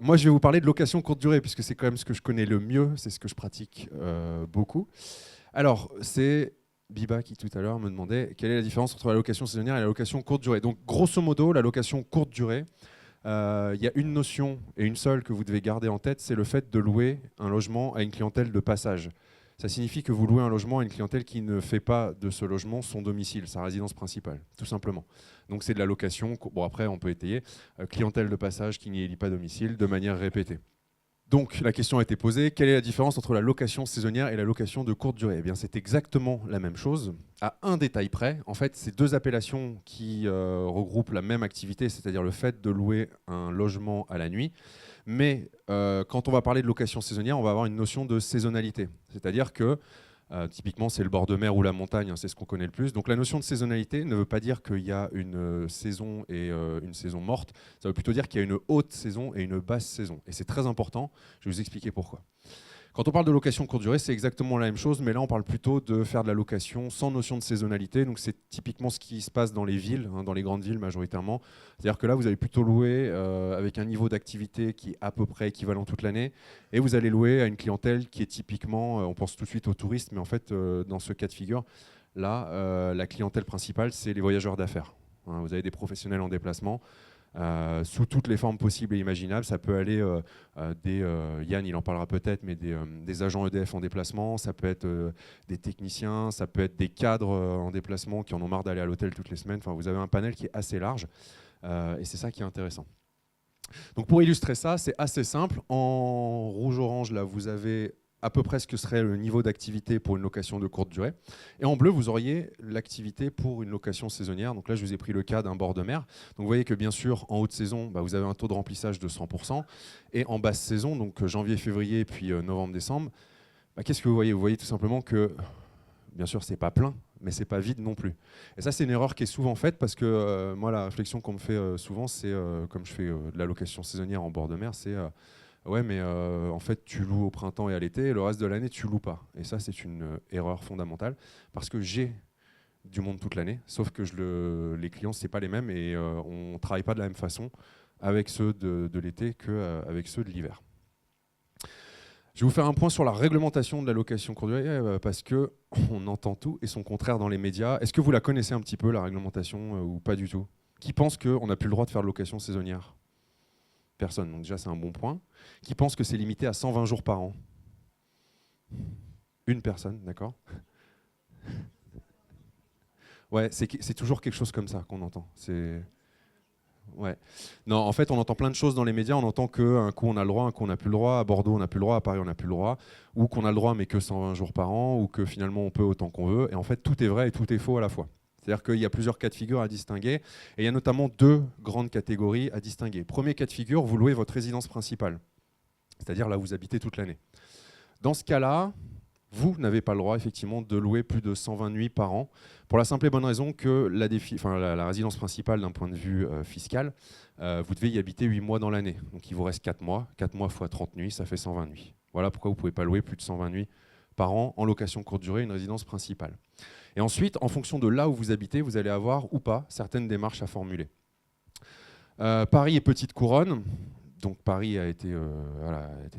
moi, je vais vous parler de location courte durée, puisque c'est quand même ce que je connais le mieux, c'est ce que je pratique beaucoup. Alors, c'est Biba qui, tout à l'heure, me demandait quelle est la différence entre la location saisonnière et la location courte durée. Donc, grosso modo, la location courte durée, il y a une notion, et une seule, que vous devez garder en tête, c'est le fait de louer un logement à une clientèle de passage. Ça signifie que vous louez un logement à une clientèle qui ne fait pas de ce logement son domicile, sa résidence principale, tout simplement. Donc c'est de la location, bon après on peut étayer, clientèle de passage qui n'y élit pas domicile de manière répétée. Donc la question a été posée, quelle est la différence entre la location saisonnière et la location de courte durée? Eh bien c'est exactement la même chose, à un détail près. En fait, c'est deux appellations qui regroupent la même activité, c'est-à-dire le fait de louer un logement à la nuit. Mais quand on va parler de location saisonnière, on va avoir une notion de saisonnalité. C'est-à-dire que, typiquement, c'est le bord de mer ou la montagne, hein, c'est ce qu'on connaît le plus. Donc la notion de saisonnalité ne veut pas dire qu'il y a une saison et une saison morte. Ça veut plutôt dire qu'il y a une haute saison et une basse saison. Et c'est très important, je vais vous expliquer pourquoi. Quand on parle de location courte durée, c'est exactement la même chose, mais là on parle plutôt de faire de la location sans notion de saisonnalité. Donc c'est typiquement ce qui se passe dans les villes, hein, dans les grandes villes majoritairement. C'est-à-dire que là vous allez plutôt louer avec un niveau d'activité qui est à peu près équivalent toute l'année, et vous allez louer à une clientèle qui est typiquement, on pense tout de suite aux touristes, mais en fait dans ce cas de figure, là la clientèle principale c'est les voyageurs d'affaires. Hein, vous avez des professionnels en déplacement. Sous toutes les formes possibles et imaginables. Ça peut aller Yann, il en parlera peut-être, mais des agents EDF en déplacement, ça peut être des techniciens, ça peut être des cadres en déplacement qui en ont marre d'aller à l'hôtel toutes les semaines. Enfin, vous avez un panel qui est assez large et c'est ça qui est intéressant. Donc pour illustrer ça, c'est assez simple. En rouge-orange, là, vous avez à peu près ce que serait le niveau d'activité pour une location de courte durée. Et en bleu, vous auriez l'activité pour une location saisonnière. Donc là, je vous ai pris le cas d'un bord de mer. Donc vous voyez que bien sûr, en haute saison, vous avez un taux de remplissage de 100%. Et en basse saison, donc janvier, février, puis novembre, décembre, qu'est-ce que vous voyez? Vous voyez tout simplement que, bien sûr, c'est pas plein, mais c'est pas vide non plus. Et ça, c'est une erreur qui est souvent faite parce que moi, la réflexion qu'on me fait souvent, c'est, comme je fais de la location saisonnière en bord de mer, c'est... ouais, mais en fait, tu loues au printemps et à l'été, et le reste de l'année, tu loues pas. Et ça, c'est une erreur fondamentale, parce que j'ai du monde toute l'année, sauf que les clients, c'est pas les mêmes, et on travaille pas de la même façon avec ceux de l'été qu'avec ceux de l'hiver. Je vais vous faire un point sur la réglementation de la location courte durée, parce qu'on entend tout et son contraire dans les médias. Est-ce que vous la connaissez un petit peu, la réglementation, ou pas du tout? Qui pense qu'on n'a plus le droit de faire de location saisonnière? Personne, donc déjà c'est un bon point. Qui pense que c'est limité à 120 jours par an? Une personne, d'accord? Ouais, c'est toujours quelque chose comme ça qu'on entend. Ouais. Non, en fait, on entend plein de choses dans les médias. On entend qu'un coup on a le droit, un coup on n'a plus le droit. À Bordeaux on n'a plus le droit, à Paris on n'a plus le droit. Ou qu'on a le droit mais que 120 jours par an, ou que finalement on peut autant qu'on veut. Et en fait, tout est vrai et tout est faux à la fois. C'est-à-dire qu'il y a plusieurs cas de figure à distinguer. Et il y a notamment deux grandes catégories à distinguer. Premier cas de figure, vous louez votre résidence principale. C'est-à-dire là où vous habitez toute l'année. Dans ce cas-là, vous n'avez pas le droit effectivement de louer plus de 120 nuits par an, pour la simple et bonne raison que la résidence principale d'un point de vue fiscal, vous devez y habiter 8 mois dans l'année. Donc il vous reste 4 mois. 4 mois fois 30 nuits, ça fait 120 nuits. Voilà pourquoi vous ne pouvez pas louer plus de 120 nuits par an en location courte durée une résidence principale. Et ensuite, en fonction de là où vous habitez, vous allez avoir ou pas certaines démarches à formuler. Paris et Petite Couronne. Donc Paris a été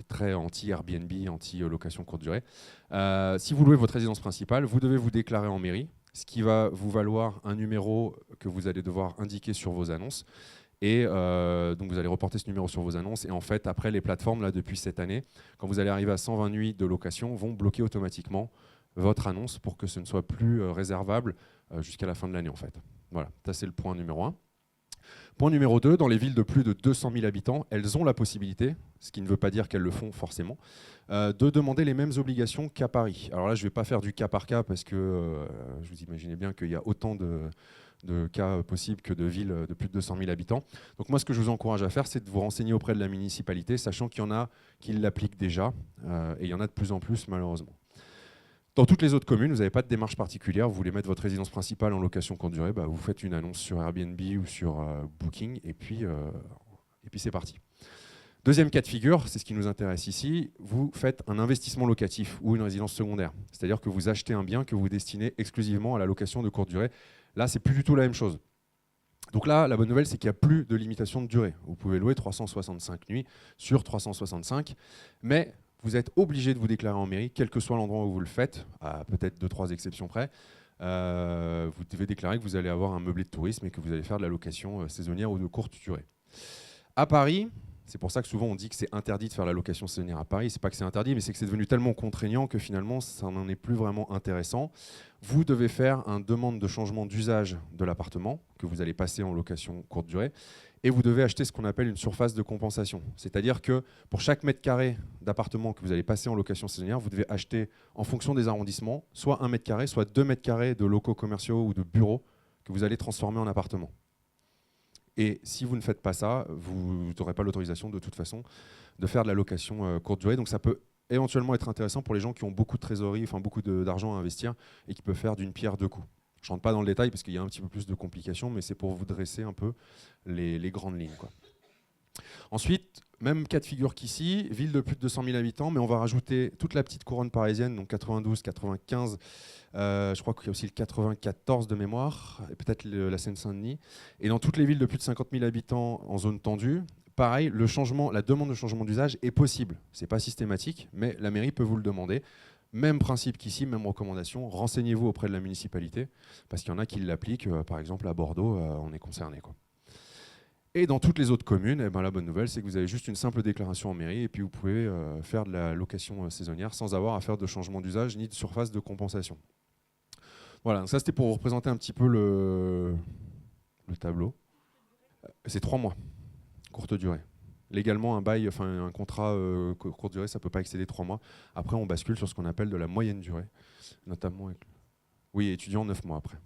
très anti-Airbnb, anti-location courte durée. Si vous louez votre résidence principale, vous devez vous déclarer en mairie, ce qui va vous valoir un numéro que vous allez devoir indiquer sur vos annonces. Et donc vous allez reporter ce numéro sur vos annonces. Et en fait, après, les plateformes, là, depuis cette année, quand vous allez arriver à 120 nuits de location, vont bloquer automatiquement votre annonce pour que ce ne soit plus réservable jusqu'à la fin de l'année, en fait. Voilà, ça c'est le point numéro 1. Point numéro 2, dans les villes de plus de 200 000 habitants, elles ont la possibilité, ce qui ne veut pas dire qu'elles le font forcément, de demander les mêmes obligations qu'à Paris. Alors là, je ne vais pas faire du cas par cas parce que je vous imaginez bien qu'il y a autant de cas possibles que de villes de plus de 200 000 habitants. Donc moi, ce que je vous encourage à faire, c'est de vous renseigner auprès de la municipalité, sachant qu'il y en a qui l'appliquent déjà, et il y en a de plus en plus, malheureusement. Dans toutes les autres communes, vous n'avez pas de démarche particulière. Vous voulez mettre votre résidence principale en location courte durée, vous faites une annonce sur Airbnb ou sur Booking, et puis c'est parti. Deuxième cas de figure, c'est ce qui nous intéresse ici, vous faites un investissement locatif ou une résidence secondaire. C'est-à-dire que vous achetez un bien que vous destinez exclusivement à la location de courte durée. Là, c'est plus du tout la même chose. Donc là, la bonne nouvelle, c'est qu'il n'y a plus de limitation de durée. Vous pouvez louer 365 nuits sur 365, mais vous êtes obligé de vous déclarer en mairie, quel que soit l'endroit où vous le faites, à peut-être 2-3 exceptions près. Vous devez déclarer que vous allez avoir un meublé de tourisme et que vous allez faire de la location saisonnière ou de courte durée. À Paris, c'est pour ça que souvent on dit que c'est interdit de faire la location saisonnière à Paris. C'est pas que c'est interdit, mais c'est que c'est devenu tellement contraignant que finalement ça n'en est plus vraiment intéressant. Vous devez faire une demande de changement d'usage de l'appartement que vous allez passer en location courte durée et vous devez acheter ce qu'on appelle une surface de compensation. C'est-à-dire que pour chaque mètre carré d'appartement que vous allez passer en location saisonnière, vous devez acheter en fonction des arrondissements soit 1 mètre carré, soit 2 mètres carrés de locaux commerciaux ou de bureaux que vous allez transformer en appartement. Et si vous ne faites pas ça, vous n'aurez pas l'autorisation de toute façon de faire de la location courte durée. Donc ça peut éventuellement être intéressant pour les gens qui ont beaucoup de trésorerie, enfin beaucoup d'argent à investir et qui peuvent faire d'une pierre deux coups. Je ne rentre pas dans le détail parce qu'il y a un petit peu plus de complications, mais c'est pour vous dresser un peu les grandes lignes, quoi. Ensuite, même cas de figure qu'ici, ville de plus de 200 000 habitants, mais on va rajouter toute la petite couronne parisienne, donc 92, 95, je crois qu'il y a aussi le 94 de mémoire, et peut-être la Seine-Saint-Denis. Et dans toutes les villes de plus de 50 000 habitants en zone tendue, pareil, la demande de changement d'usage est possible. Ce n'est pas systématique, mais la mairie peut vous le demander. Même principe qu'ici, même recommandation, renseignez-vous auprès de la municipalité, parce qu'il y en a qui l'appliquent, par exemple à Bordeaux, on est concerné, quoi. Et dans toutes les autres communes, eh ben, la bonne nouvelle, c'est que vous avez juste une simple déclaration en mairie et puis vous pouvez faire de la location saisonnière sans avoir à faire de changement d'usage ni de surface de compensation. Voilà, donc ça c'était pour vous représenter un petit peu le tableau. C'est 3 mois, courte durée. Légalement, un bail, enfin un contrat courte durée, ça ne peut pas excéder 3 mois. Après, on bascule sur ce qu'on appelle de la moyenne durée, notamment avec... Oui, étudiant 9 mois après.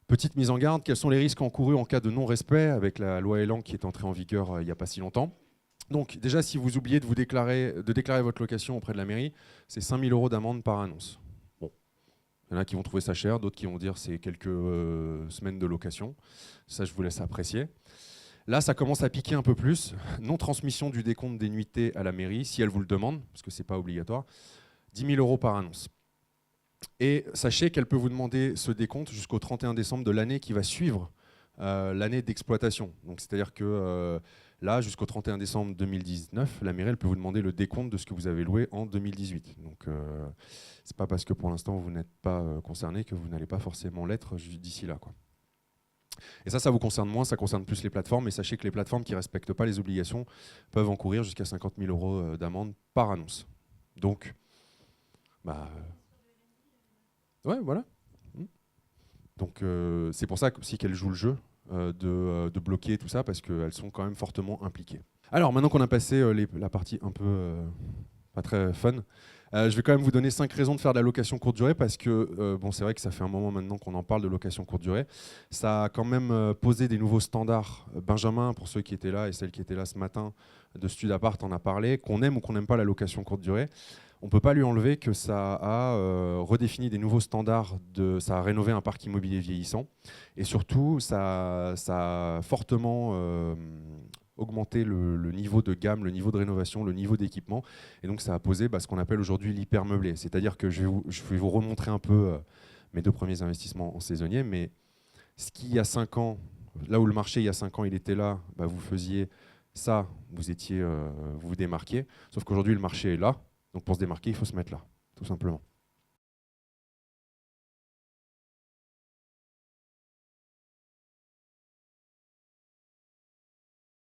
Petite mise en garde, quels sont les risques encourus en cas de non-respect avec la loi Elan qui est entrée en vigueur il n'y a pas si longtemps. Donc déjà, si vous oubliez de déclarer votre location auprès de la mairie, c'est 5 000 € d'amende par annonce. Bon, il y en a qui vont trouver ça cher, d'autres qui vont dire c'est quelques semaines de location. Ça, je vous laisse apprécier. Là, ça commence à piquer un peu plus. Non-transmission du décompte des nuitées à la mairie, si elle vous le demande, parce que ce n'est pas obligatoire, 10 000 € par annonce. Et sachez qu'elle peut vous demander ce décompte jusqu'au 31 décembre de l'année qui va suivre l'année d'exploitation. Donc c'est-à-dire que là, jusqu'au 31 décembre 2019, la mairie elle peut vous demander le décompte de ce que vous avez loué en 2018. Donc c'est pas parce que pour l'instant vous n'êtes pas concerné que vous n'allez pas forcément l'être d'ici là, quoi. Et ça vous concerne moins, ça concerne plus les plateformes. Et sachez que les plateformes qui ne respectent pas les obligations peuvent encourir jusqu'à 50 000 € d'amende par annonce. Donc, ouais, voilà. Donc c'est pour ça aussi qu'elles jouent le jeu de bloquer tout ça, parce qu'elles sont quand même fortement impliquées. Alors maintenant qu'on a passé la partie un peu pas très fun, je vais quand même vous donner 5 raisons de faire de la location courte durée, parce que bon, c'est vrai que ça fait un moment maintenant qu'on en parle de location courte durée. Ça a quand même posé des nouveaux standards. Benjamin, pour ceux qui étaient là et celles qui étaient là ce matin de Studapart, en a parlé. Qu'on aime ou qu'on n'aime pas la location courte durée, on ne peut pas lui enlever que ça a redéfini des nouveaux standards, ça a rénové un parc immobilier vieillissant, et surtout ça a fortement augmenté le niveau de gamme, le niveau de rénovation, le niveau d'équipement, et donc ça a posé ce qu'on appelle aujourd'hui l'hyper-meublé. C'est-à-dire que je vais vous remontrer un peu mes 2 premiers investissements en saisonnier, mais ce qui, il y a 5 ans, là où le marché il y a 5 ans il était là, vous faisiez ça, vous vous démarquiez, sauf qu'aujourd'hui le marché est là. Donc pour se démarquer, il faut se mettre là, tout simplement.